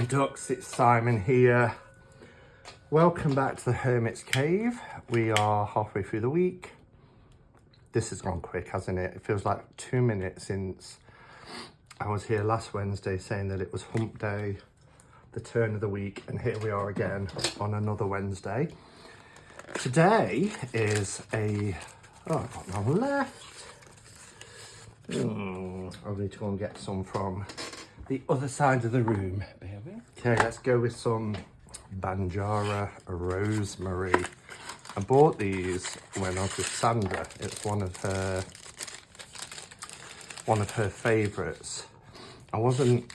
me ducks, it's Simon here. Welcome back to the Hermit's Cave. We are halfway through the week. This has gone quick, hasn't it? It feels like 2 minutes since I was here last Wednesday saying that it was hump day, the turn of the week, and here we are again on another Wednesday. Today is I've got none left. I'll need to go and get some from the other side of the room. Okay, let's go with some Banjara rosemary. I bought these when I was with Sandra. It's one of her favourites. I wasn't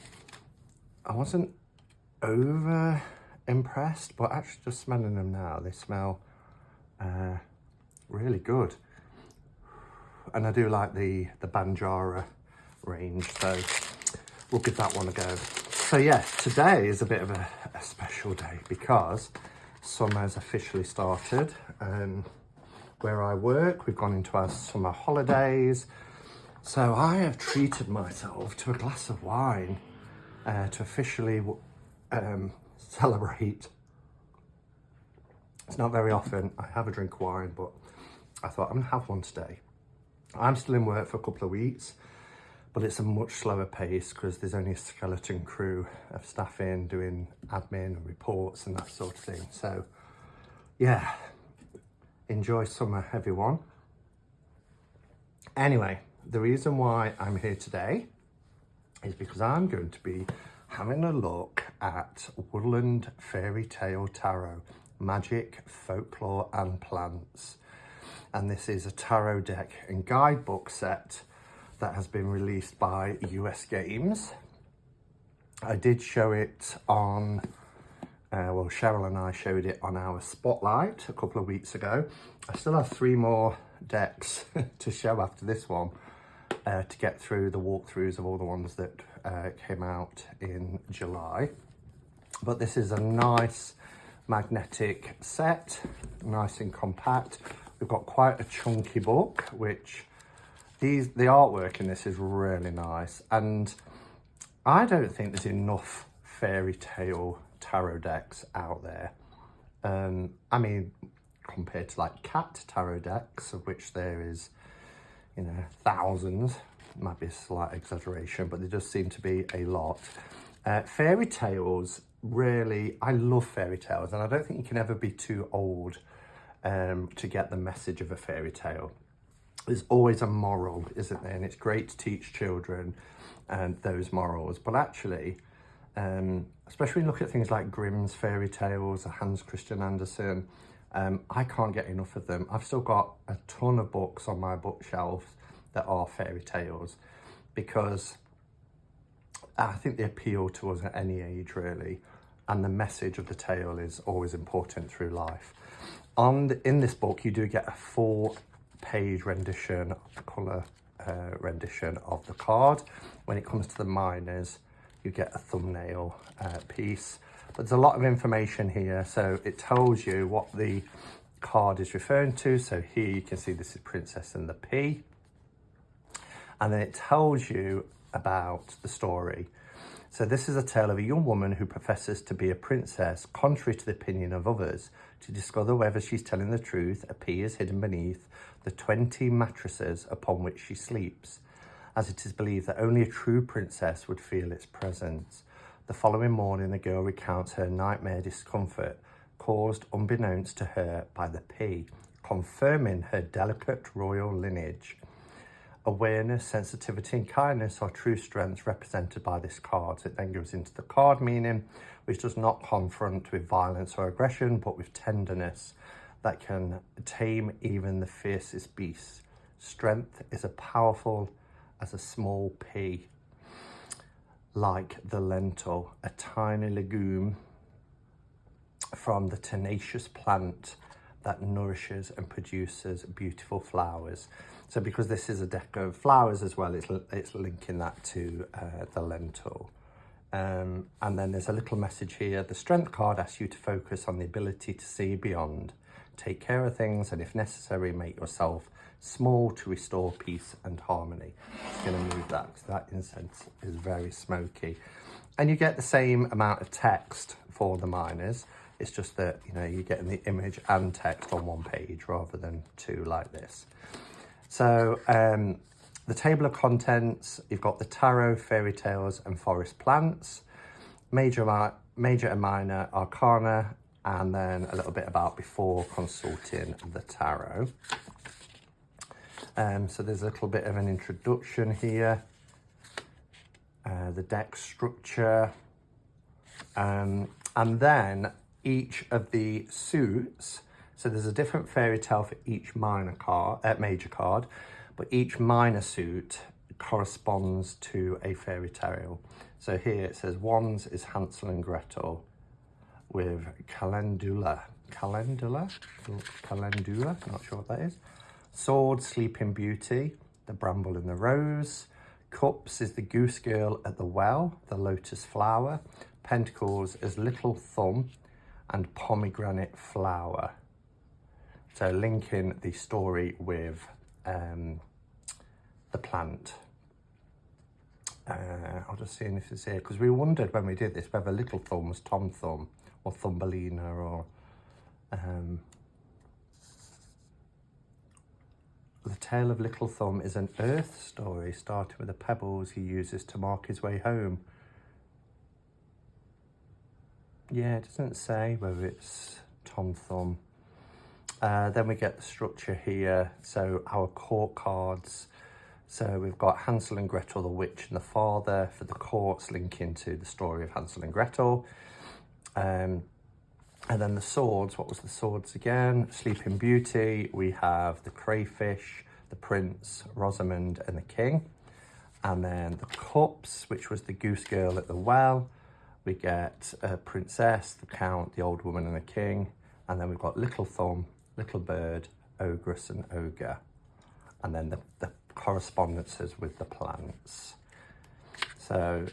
over impressed, but actually just smelling them now, they smell really good. And I do like the Banjara range, so we'll give that one a go. So yes, today is a bit of a special day because summer has officially started. Where I work, we've gone into our summer holidays. So I have treated myself to a glass of wine to officially celebrate. It's not very often I have a drink of wine, but I thought I'm gonna have one today. I'm still in work for a couple of weeks, but it's a much slower pace because there's only a skeleton crew of staff in doing admin and reports and that sort of thing. So yeah, enjoy summer, everyone. Anyway, the reason why I'm here today is because I'm going to be having a look at Woodland Fairy Tale Tarot, Magic, Folklore and Plants. And this is a tarot deck and guidebook set that has been released by US Games. I did show it on, Cheryl and I showed it on our spotlight a couple of weeks ago. I still have 3 more decks to show after this one to get through the walkthroughs of all the ones that came out in July. But this is a nice magnetic set, nice and compact. We've got quite a chunky book, which the artwork in this is really nice. And I don't think there's enough fairy tale tarot decks out there. I mean, compared to like cat tarot decks, of which there is, thousands, might be a slight exaggeration, but there does seem to be a lot. Fairy tales, really, I love fairy tales, and I don't think you can ever be too old to get the message of a fairy tale. There's always a moral, isn't there? And it's great to teach children those morals. But actually, especially when you look at things like Grimm's fairy tales or Hans Christian Andersen, I can't get enough of them. I've still got a ton of books on my bookshelf that are fairy tales because I think they appeal to us at any age, really. And the message of the tale is always important through life. In this book, you do get a 4-page rendition, colour rendition of the card. When it comes to the minors, you get a thumbnail piece. But there's a lot of information here, so it tells you what the card is referring to. So here you can see this is Princess and the Pea. And then it tells you about the story. So this is a tale of a young woman who professes to be a princess, contrary to the opinion of others. To discover whether she's telling the truth, a pea is hidden beneath the 20 mattresses upon which she sleeps, as it is believed that only a true princess would feel its presence. The following morning, the girl recounts her nightmare discomfort caused unbeknownst to her by the pea, confirming her delicate royal lineage. Awareness, sensitivity and kindness are true strengths represented by this card. So it then goes into the card meaning, which does not confront with violence or aggression, but with tenderness that can tame even the fiercest beast. Strength is as powerful as a small pea, like the lentil, a tiny legume from the tenacious plant that nourishes and produces beautiful flowers. So because this is a deck of flowers as well, it's linking that to the lentil. And then there's a little message here. The strength card asks you to focus on the ability to see beyond, take care of things, and if necessary, make yourself small to restore peace and harmony. Just going to move that because that incense is very smoky. And you get the same amount of text for the miners. It's just that, you know, you're getting the image and text on one page rather than two like this. So the table of contents, you've got the tarot, fairy tales and forest plants, major and minor arcana, and then a little bit about before consulting the tarot. So there's a little bit of an introduction here, the deck structure, and then each of the suits. So there's a different fairy tale for each major card, but each minor suit corresponds to a fairy tale. So here it says Wands is Hansel and Gretel with Calendula, not sure what that is. Sword, Sleeping Beauty, the Bramble and the Rose. Cups is the Goose Girl at the Well, the Lotus Flower. Pentacles is Little Thumb and Pomegranate Flower. So linking the story with the plant. I'll just see if it's here, because we wondered when we did this whether Little Thumb was Tom Thumb or Thumbelina or... The tale of Little Thumb is an earth story starting with the pebbles he uses to mark his way home. Yeah, it doesn't say whether it's Tom Thumb. Then we get the structure here. So our court cards. So we've got Hansel and Gretel, the witch and the father for the courts, linking to the story of Hansel and Gretel. And then the swords, what was the swords again? Sleeping Beauty, we have the crayfish, the prince, Rosamond and the king. And then the cups, which was the goose girl at the well. We get a princess, the count, the old woman and the king. And then we've got Little Thumb, Little Bird, Ogress and Ogre. And then the correspondences with the plants. So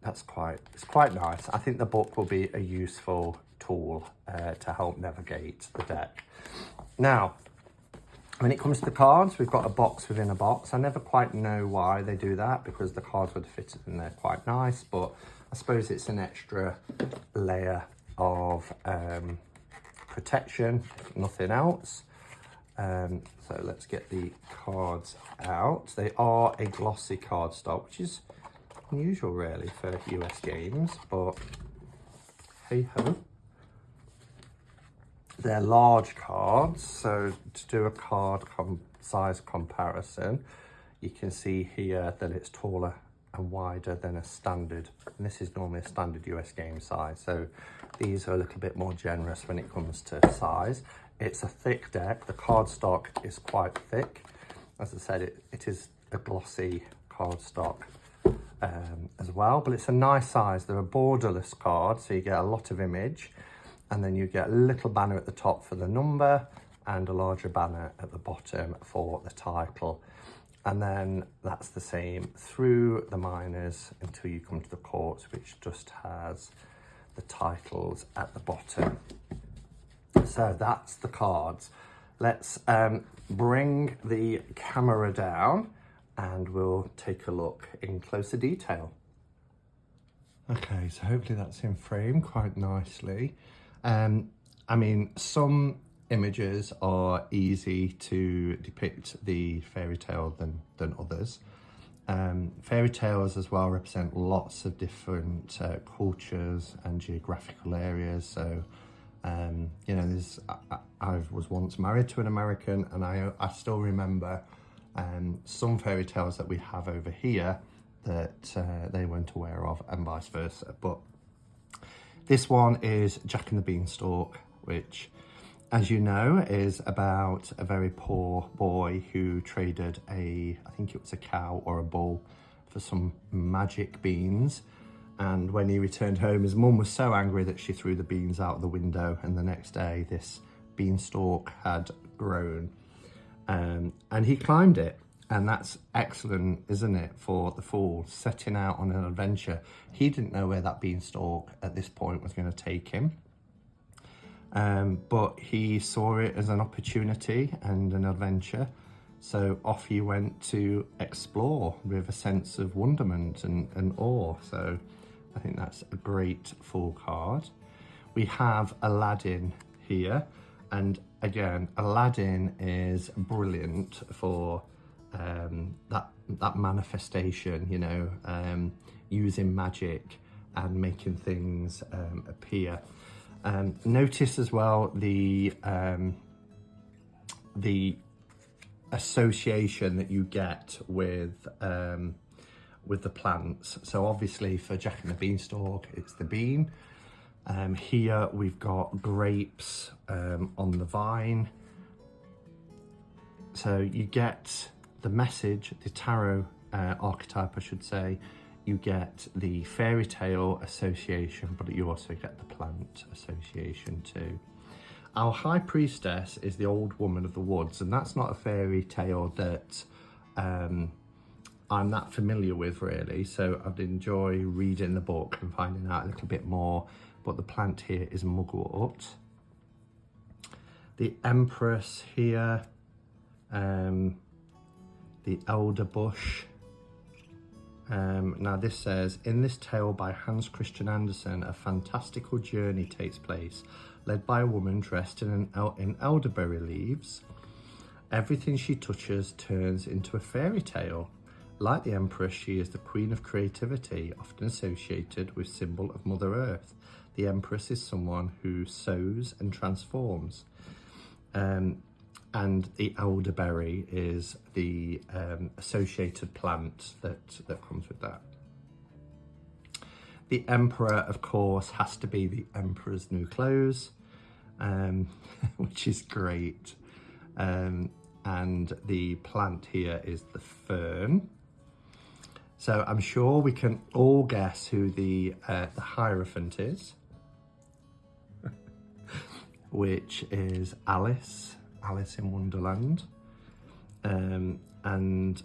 it's quite nice. I think the book will be a useful tool to help navigate the deck. Now, when it comes to the cards, we've got a box within a box. I never quite know why they do that, because the cards would have fitted in there quite nice, but I suppose it's an extra layer of protection, if nothing else. So let's get the cards out. They are a glossy cardstock, which is unusual really for US games, but hey ho. They're large cards, so to do a card size comparison, you can see here that it's taller and wider than a standard, and this is normally a standard US game size, so these are a little bit more generous when it comes to size. It's a thick deck. The cardstock is quite thick. As I said, it is a glossy cardstock as well, but it's a nice size. They're a borderless card, so you get a lot of image, and then you get a little banner at the top for the number and a larger banner at the bottom for the title. And then that's the same through the minors until you come to the courts, which just has the titles at the bottom. So that's the cards. Let's bring the camera down and we'll take a look in closer detail. Okay, so hopefully that's in frame quite nicely. I mean, some images are easy to depict the fairy tale than others. Fairy tales as well represent lots of different cultures and geographical areas. So, you know, I was once married to an American, and I still remember some fairy tales that we have over here that they weren't aware of, and vice versa. But this one is Jack and the Beanstalk, which, as you know, is about a very poor boy who traded I think it was a cow or a bull for some magic beans. And when he returned home, his mum was so angry that she threw the beans out the window, and the next day this beanstalk had grown. And he climbed it. And that's excellent, isn't it, for the fool setting out on an adventure. He didn't know where that beanstalk at this point was going to take him. But he saw it as an opportunity and an adventure. So off he went to explore with a sense of wonderment and awe. So I think that's a great full card. We have Aladdin here, and again, Aladdin is brilliant for that manifestation, you know, using magic and making things appear. Notice as well the association that you get with the plants. So obviously for Jack and the Beanstalk, it's the bean. Here we've got grapes on the vine. So you get the message, the tarot archetype, I should say. You get the fairy tale association, but you also get the plant association too. Our high priestess is the old woman of the woods, and that's not a fairy tale that I'm that familiar with really, so I'd enjoy reading the book and finding out a little bit more. But the plant here is mugwort. The Empress here, the elder bush. Now this says, in this tale by Hans Christian Andersen, a fantastical journey takes place, led by a woman dressed in elderberry leaves. Everything she touches turns into a fairy tale. Like the Empress, she is the queen of creativity, often associated with symbol of Mother Earth. The Empress is someone who sows and transforms. And the elderberry is the associated plant that comes with that. The Emperor, of course, has to be the Emperor's new clothes, which is great. And the plant here is the fern. So I'm sure we can all guess who the Hierophant is, which is Alice in Wonderland. And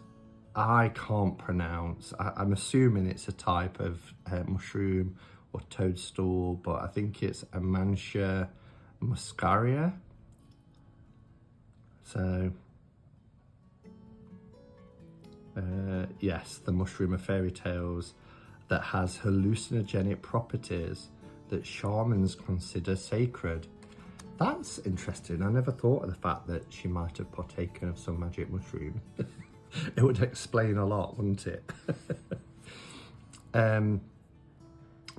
I can't pronounce, I'm assuming it's a type of mushroom or toadstool, but I think it's Amantia muscaria. So, yes, the mushroom of fairy tales that has hallucinogenic properties that shamans consider sacred. That's interesting. I never thought of the fact that she might have partaken of some magic mushroom. It would explain a lot, wouldn't it?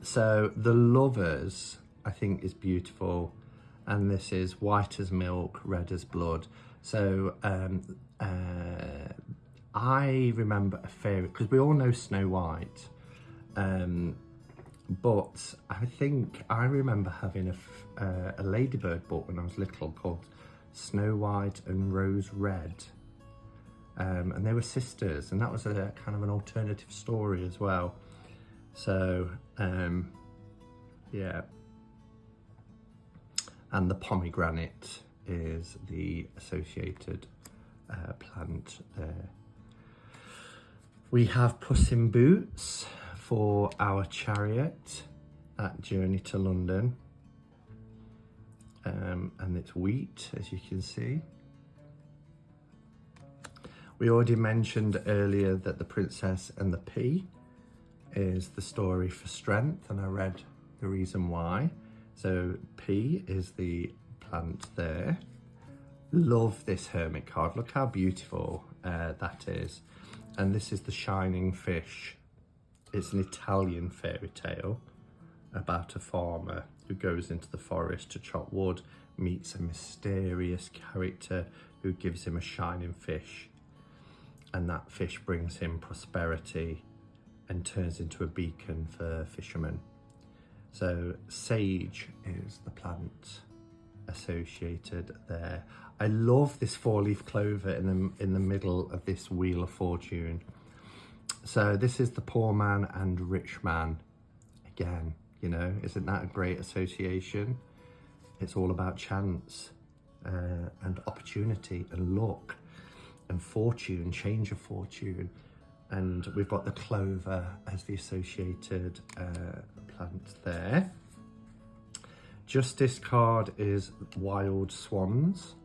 So the Lovers, I think, is beautiful. And this is white as milk, red as blood. So I remember a fairy, because we all know Snow White. But I think I remember having a Ladybird book when I was little called Snow White and Rose Red. And they were sisters, and that was a kind of an alternative story as well. So, yeah. And the pomegranate is the associated plant there. We have Puss in Boots for our chariot, that journey to London. And it's wheat, as you can see. We already mentioned earlier that the Princess and the Pea is the story for strength, and I read the reason why. So pea is the plant there. Love this hermit card. Look how beautiful that is. And this is the shining fish. It's an Italian fairy tale about a farmer who goes into the forest to chop wood, meets a mysterious character who gives him a shining fish. And that fish brings him prosperity and turns into a beacon for fishermen. So sage is the plant associated there. I love this 4-leaf clover in the middle of this Wheel of Fortune. So this is the poor man and rich man. Again, you know, isn't that a great association? It's all about chance and opportunity and luck and fortune, change of fortune. And we've got the clover as the associated plant there. Justice card is wild swans.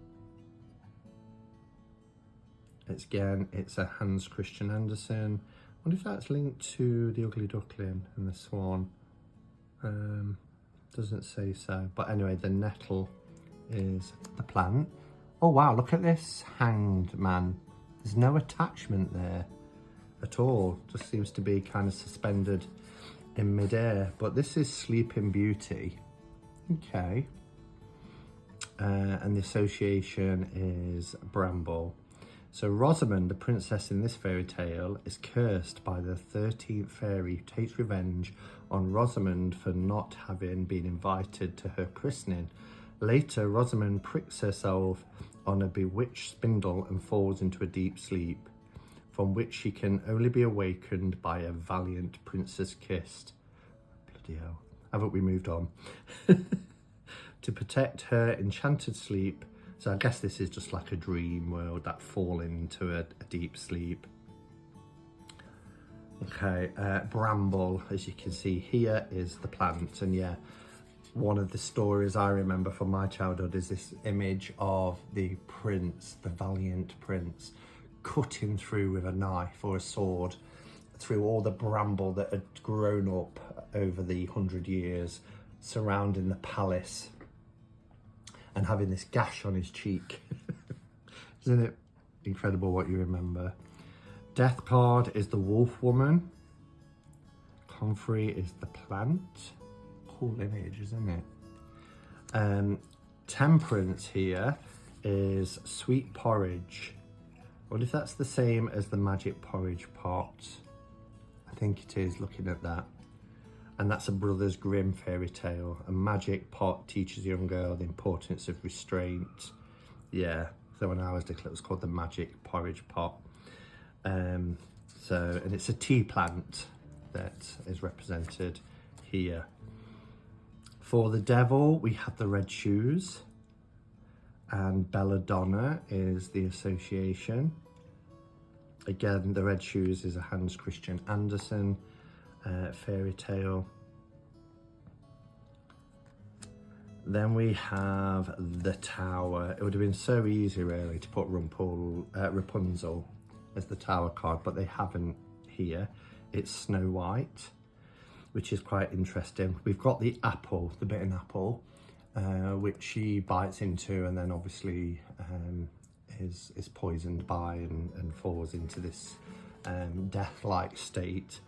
It's a Hans Christian Andersen. I wonder if that's linked to the Ugly Duckling and the Swan. Doesn't say so, but anyway, the nettle is the plant. Oh wow, look at this hanged man. There's no attachment there at all. Just seems to be kind of suspended in midair. But this is Sleeping Beauty. Okay. And the association is bramble. So Rosamond, the princess in this fairy tale, is cursed by the 13th fairy who takes revenge on Rosamond for not having been invited to her christening. Later, Rosamond pricks herself on a bewitched spindle and falls into a deep sleep, from which she can only be awakened by a valiant princess kissed. Bloody hell. Haven't we moved on? To protect her enchanted sleep. So I guess this is just like a dream world, that falling into a deep sleep. Okay, bramble, as you can see here, is the plant. And yeah, one of the stories I remember from my childhood is this image of the prince, the valiant prince, cutting through with a knife or a sword through all the bramble that had grown up over the 100 years surrounding the palace, and having this gash on his cheek. Isn't it incredible what you remember? Death card is the wolf woman. Comfrey is the plant. Cool image, isn't it? Temperance here is sweet porridge. I wonder if that's the same as the magic porridge pot. I think it is, looking at that. And that's a Brothers Grimm fairy tale. A magic pot teaches a young girl the importance of restraint. Yeah, so when I was little, it was called the magic porridge pot. And it's a tea plant that is represented here. For the devil, we have the red shoes, and belladonna is the association. Again, the red shoes is a Hans Christian Andersen fairy tale. Then we have the tower. It would have been so easy really to put Rapunzel as the tower card, but they haven't here. It's Snow White, which is quite interesting. We've got the apple, the bitten apple, which she bites into and then obviously is poisoned by and falls into this death-like state.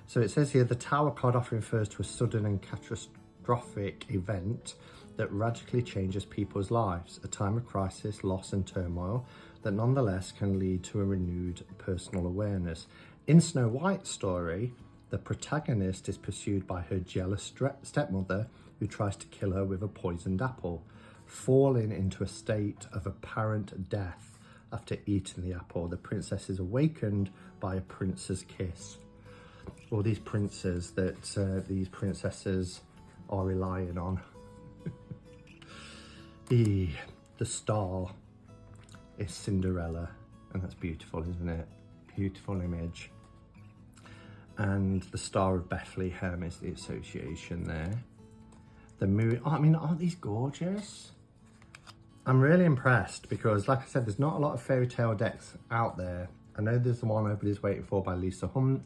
So it says here, the tower card often refers to a sudden and catastrophic event that radically changes people's lives, a time of crisis, loss and turmoil that nonetheless can lead to a renewed personal awareness. In Snow White's story, the protagonist is pursued by her jealous stepmother who tries to kill her with a poisoned apple, falling into a state of apparent death after eating the apple. The princess is awakened by a prince's kiss. All these princes that these princesses are relying on. The star is Cinderella, and that's beautiful, isn't it? Beautiful image. And the Star of Bethlehem is the association there. The moon, oh, I mean, aren't these gorgeous? I'm really impressed because, like I said, there's not a lot of fairy tale decks out there. I know there's the one everybody's waiting for by Lisa Hunt.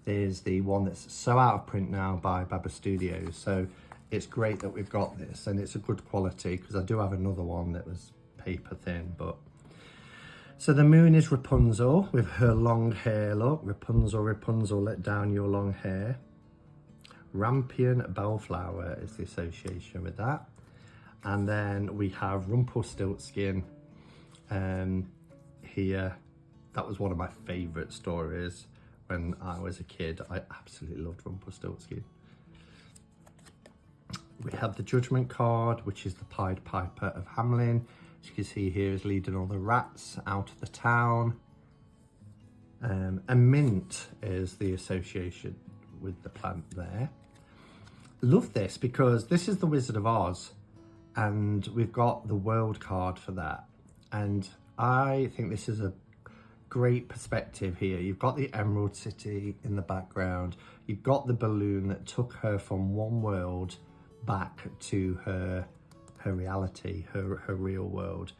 There's the one that's so out of print now by Baba Studios. So it's great that we've got this, and it's a good quality because I do have another one that was paper thin, but. So the moon is Rapunzel with her long hair. Look, Rapunzel, Rapunzel, let down your long hair. Rampion Bellflower is the association with that. And then we have Rumpelstiltskin here. That was one of my favourite stories when I was a kid. I absolutely loved Rumpelstiltskin. We have the Judgment card, which is the Pied Piper of Hamelin. As you can see here, is leading all the rats out of the town. And mint is the association with the plant there. Love this because this is the Wizard of Oz, and we've got the world card for that. And I think this is a great perspective here. You've got the Emerald City in the background. You've got the balloon that took her from one world back to her reality, her real world.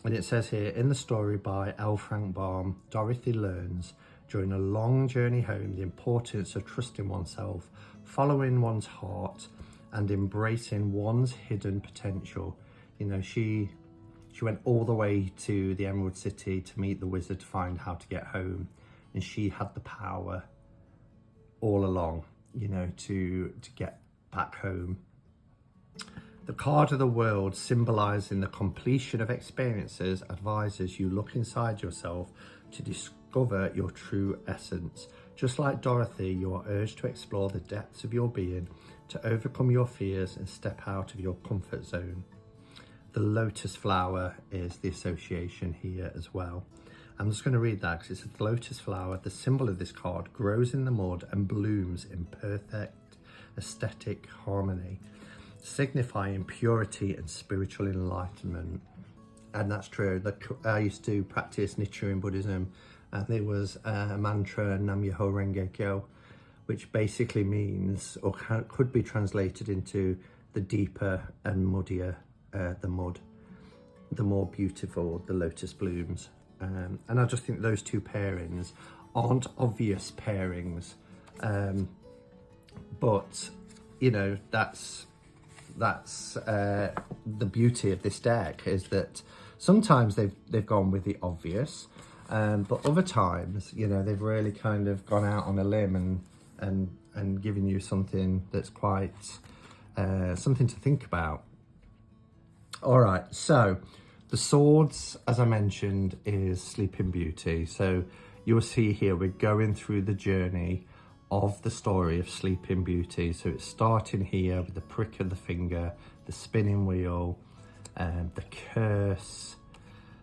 And it says here, in the story by L. Frank Baum, Dorothy learns during a long journey home the importance of trusting oneself, following one's heart, and embracing one's hidden potential. You know, she went all the way to the Emerald City to meet the wizard to find how to get home. And she had the power all along, you know, to get back home. The card of the world, symbolizing the completion of experiences, advises you look inside yourself to discover your true essence. Just like Dorothy, you are urged to explore the depths of your being, to overcome your fears and step out of your comfort zone. The lotus flower is the association here as well. I'm just going to read that because it's a lotus flower. The symbol of this card grows in the mud and blooms in perfect aesthetic harmony, signifying purity and spiritual enlightenment. And that's true. I used to practice Nichiren Buddhism, and there was a mantra, Nam Myoho Renge Kyo, which basically means, or could be translated into, the deeper and muddier the mud, the more beautiful the lotus blooms. And I just think those two pairings aren't obvious pairings, but you know, that's the beauty of this deck, is that sometimes they've gone with the obvious, but other times, you know, they've really kind of gone out on a limb and given you something that's quite something to think about. All right, so the swords, as I mentioned, is Sleeping Beauty. So you'll see here we're going through the journey of the story of Sleeping Beauty. So it's starting here with the prick of the finger, the spinning wheel, the curse.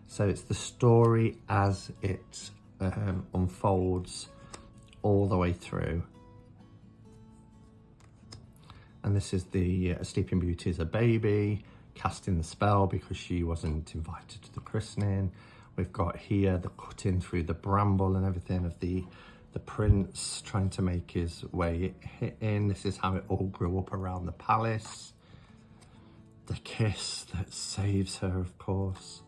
So it's the story as it unfolds all the way through. And this is the Sleeping Beauty as a baby, casting the spell because she wasn't invited to the christening. We've got here the cutting through the bramble and everything of the prince trying to make his way in. This is how it all grew up around the palace. The kiss that saves her, of course.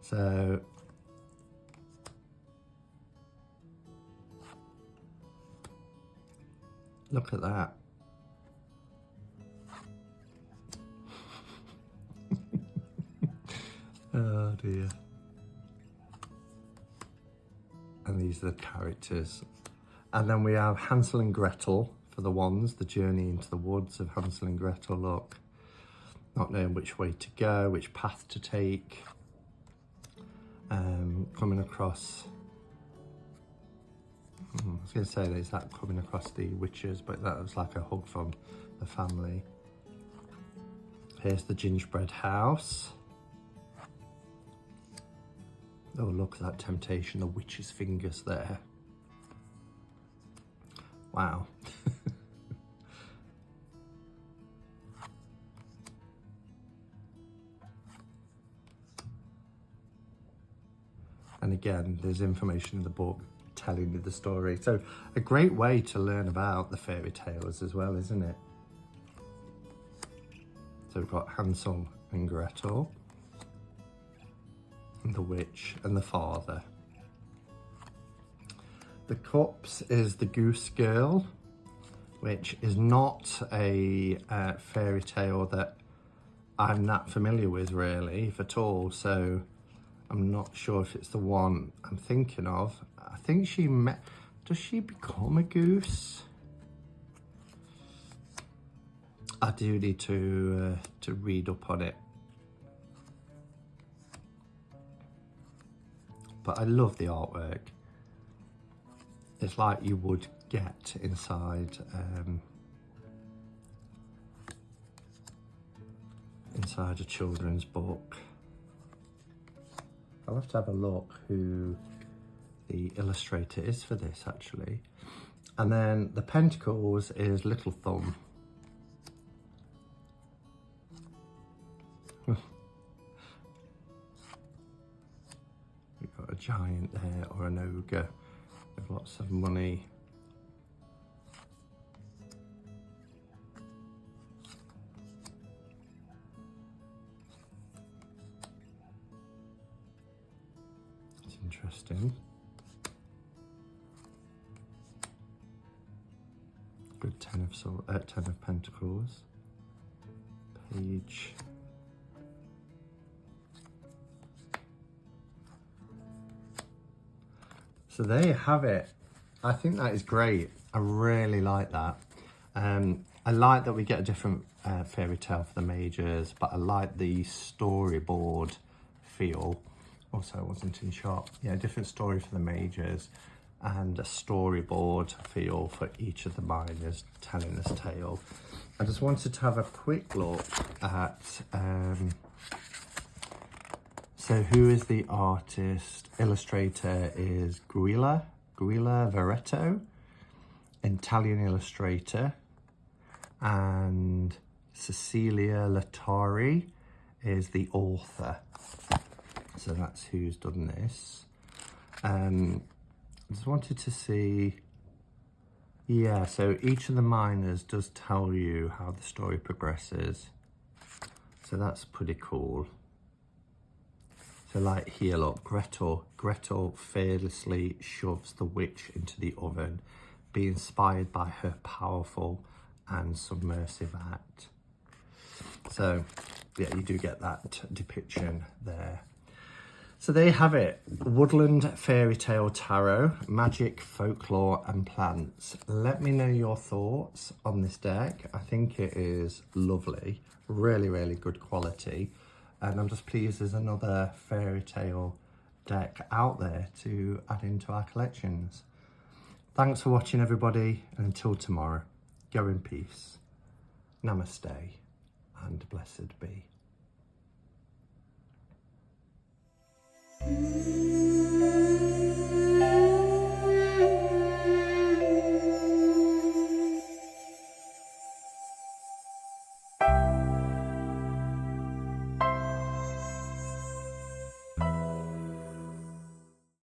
So look at that. Oh dear. And these are the characters. And then we have Hansel and Gretel for the wands, the journey into the woods of Hansel and Gretel. Look, not knowing which way to go, which path to take. Coming across, I was going to say there's that coming across the witches, but that was like a hug from the family. Here's the gingerbread house. Oh, look at that temptation, the witch's fingers there. Wow. And again, there's information in the book telling you the story. So a great way to learn about the fairy tales as well, isn't it? So we've got Hansel and Gretel, and the witch and the father. The cups is the goose girl, which is not a fairy tale that I'm not familiar with really, if at all. So I'm not sure if it's the one I'm thinking of. I think does she become a goose? I do need to read up on it. But I love the artwork. It's like you would get inside inside a children's book. I'll have to have a look who the illustrator is for this actually. And then the pentacles is Little Thumb. We've got a giant there, or an ogre with lots of money. Good 10 of Pentacles. Page. So there you have it. I think that is great. I really like that. I like that we get a different fairy tale for the majors, but I like the storyboard feel. Also, I wasn't in shot. Yeah, different story for the majors and a storyboard feel for each of the minors telling this tale. I just wanted to have a quick look at, so who is the artist? Illustrator is Guilla Veretto, Italian illustrator, and Cecilia Latari is the author. So that's who's done this. I just wanted to see, yeah, so each of the minors does tell you how the story progresses. So that's pretty cool. So like here, look, Gretel fearlessly shoves the witch into the oven, be inspired by her powerful and submersive act. So yeah, you do get that depiction there. So there you have it, Woodland Fairy Tale Tarot, Magic, Folklore and Plants. Let me know your thoughts on this deck. I think it is lovely, really, really good quality. And I'm just pleased there's another fairy tale deck out there to add into our collections. Thanks for watching, everybody, and until tomorrow, go in peace. Namaste and blessed be.